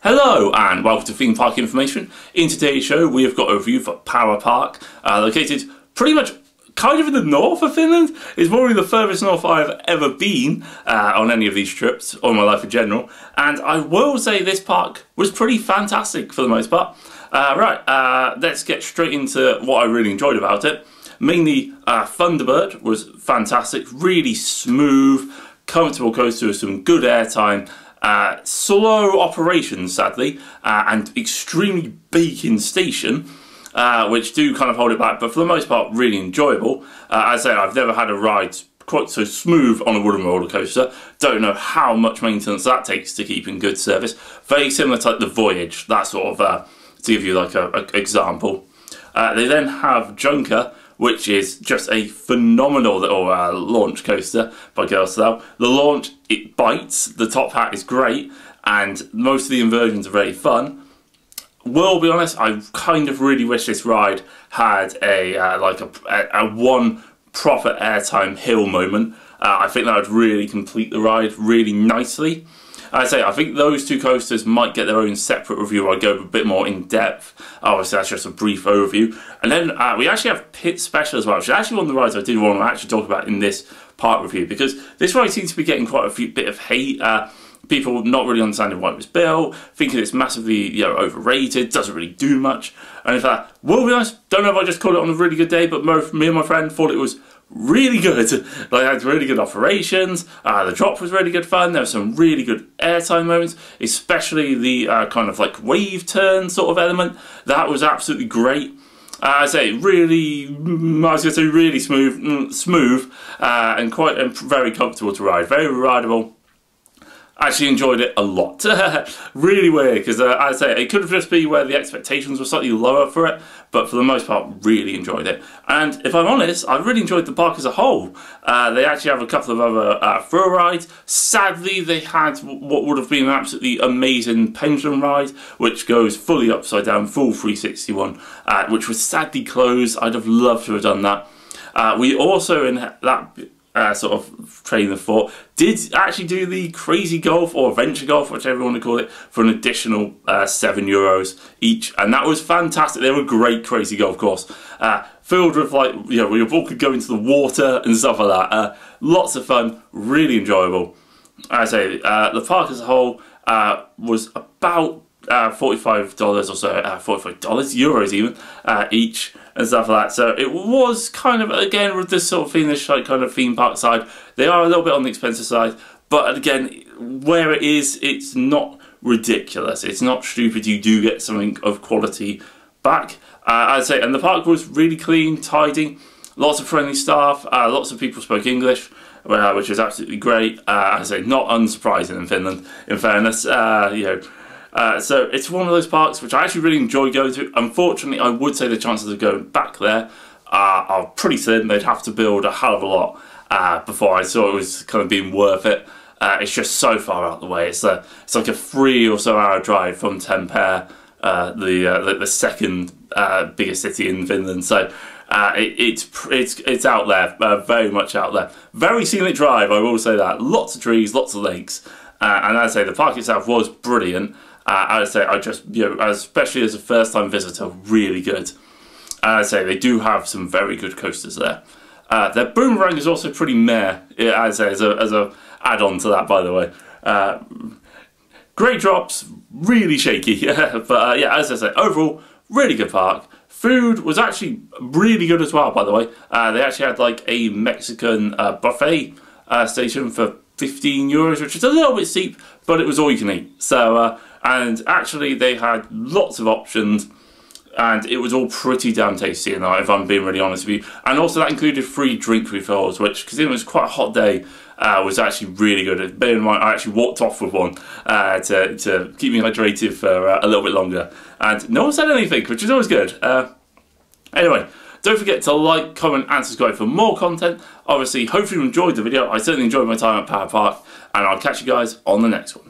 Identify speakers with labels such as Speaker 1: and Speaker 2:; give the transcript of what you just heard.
Speaker 1: Hello and welcome to theme park information. In today's show we have got a review for Power Park, located pretty much kind of in the north of Finland. It's probably the furthest north I've ever been on any of these trips, or my life in general, and I will say this park was pretty fantastic for the most part. Let's get straight into what I really enjoyed about it. Mainly Thunderbird was fantastic, really smooth, comfortable coaster with some good airtime. Slow operations, sadly, and extremely big in station, which do kind of hold it back, but for the most part really enjoyable. As I say, I've never had a ride quite so smooth on a wooden roller coaster. Don't know how much maintenance that takes to keep in good service. Very similar to like the Voyage, that sort of, to give you like an example. They then have Junker, which is just a phenomenal little launch coaster by Girls Style. The launch, it bites, the top hat is great, and most of the inversions are very fun. Will be honest, I kind of really wish this ride had a one proper airtime hill moment. I think that would really complete the ride really nicely. I think those two coasters might get their own separate review where I go a bit more in depth. Obviously that's just a brief overview. And then we actually have Pit Special as well, which is actually one of the rides I did want to actually talk about in this park review, because this ride seems to be getting quite a bit of hate. People not really understanding why it was built, thinking it's massively overrated, doesn't really do much. And in fact, we'll be honest, don't know if I just called it on a really good day, but me and my friend thought it was really good. Like, it had really good operations, the drop was really good fun, there were some really good airtime moments, especially the kind of like wave turn sort of element. That was absolutely great. Really smooth and very comfortable to ride, very rideable. Actually enjoyed it a lot. Really weird, because it could have just been where the expectations were slightly lower for it, but for the most part really enjoyed it. And if I'm honest, I really enjoyed the park as a whole. They actually have a couple of other thrill rides. Sadly, they had what would have been an absolutely amazing pendulum ride, which goes fully upside down, full 361, which was sadly closed. I'd have loved to have done that. We also, in that sort of train of thought, did actually do the Crazy Golf or Adventure Golf, whichever you want to call it, for an additional €7 each, and that was fantastic. They were a great Crazy Golf course, filled with where your ball could go into the water and stuff like that. Lots of fun, really enjoyable. The park as a whole was about $45 or so, €45 even, each, and stuff like that. So it was kind of, again, with this sort of Finnish kind of theme park side, they are a little bit on the expensive side, but again, where it is, it's not ridiculous, it's not stupid. You do get something of quality back. And the park was really clean, tidy, lots of friendly staff, lots of people spoke English, which is absolutely great. Not unsurprising in Finland, in fairness. So it's one of those parks which I actually really enjoy going to. Unfortunately, I would say the chances of going back there are pretty slim. They'd have to build a hell of a lot before I saw it was kind of being worth it. It's just so far out the way. It's like a 3 or so hour drive from Tampere, the second biggest city in Finland. So it's out there, very much out there. Very scenic drive, I will say that. Lots of trees, lots of lakes, and as I say, the park itself was brilliant. I just, especially as a first-time visitor, really good. They do have some very good coasters there. Their boomerang is also pretty meh, as a add-on to that, by the way. Great drops, really shaky, but as I say, overall, really good park. Food was actually really good as well, by the way. They actually had like a Mexican buffet station for €15, which is a little bit steep, but it was all you can eat. So, and actually they had lots of options, and it was all pretty damn tasty, if I'm being really honest with you. And also that included free drink refills, which, because it was quite a hot day, was actually really good. Bear in mind, I actually walked off with one to keep me hydrated for a little bit longer, and no one said anything, which is always good. Anyway, don't forget to like, comment and subscribe for more content. Obviously, hopefully you enjoyed the video. I certainly enjoyed my time at Power Park, and I'll catch you guys on the next one.